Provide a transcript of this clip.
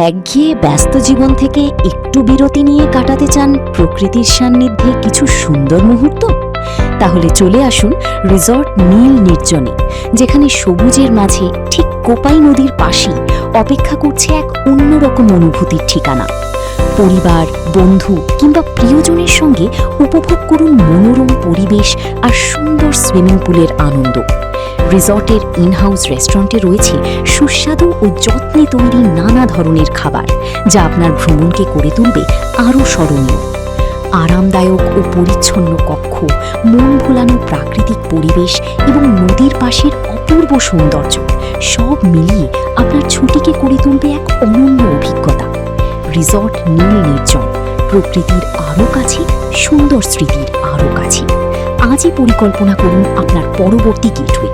একঘেয়ে ব্যস্ত জীবন থেকে একটু বিরতি নিয়ে কাটাতে চান প্রকৃতির সান্নিধ্যে কিছু সুন্দর মুহূর্ত? তাহলে চলে আসুন রিসর্ট নীল নির্জনে, যেখানে সবুজের মাঝে ঠিক কোপাই নদীর পাশেই অপেক্ষা করছে এক অন্যরকম অনুভূতির ঠিকানা। পরিবার, বন্ধু কিংবা প্রিয়জনের সঙ্গে উপভোগ করুন মনোরম পরিবেশ আর সুন্দর সুইমিং পুলের আনন্দ। রিসর্টের ইনহাউস রেস্টুরেন্টে রয়েছে সুস্বাদু ও যত্নে তৈরি নানা ধরনের খাবার, যা আপনার ভ্রমণকে করে তুলবে আরও স্মরণীয়। আরামদায়ক ও পরিচ্ছন্ন কক্ষ, মন ভোলানো প্রাকৃতিক পরিবেশ এবং নদীর পাশের অপূর্ব সৌন্দর্য সব মিলিয়ে আপনার ছুটিকে করে তুলবে এক অনন্য অভিজ্ঞতা। রিসর্ট নীল নির্জন, প্রকৃতির আরও কাছে, সুন্দর স্মৃতির আরও কাছে। আজই পরিকল্পনা করুন আপনার পরবর্তী গেটওয়ে।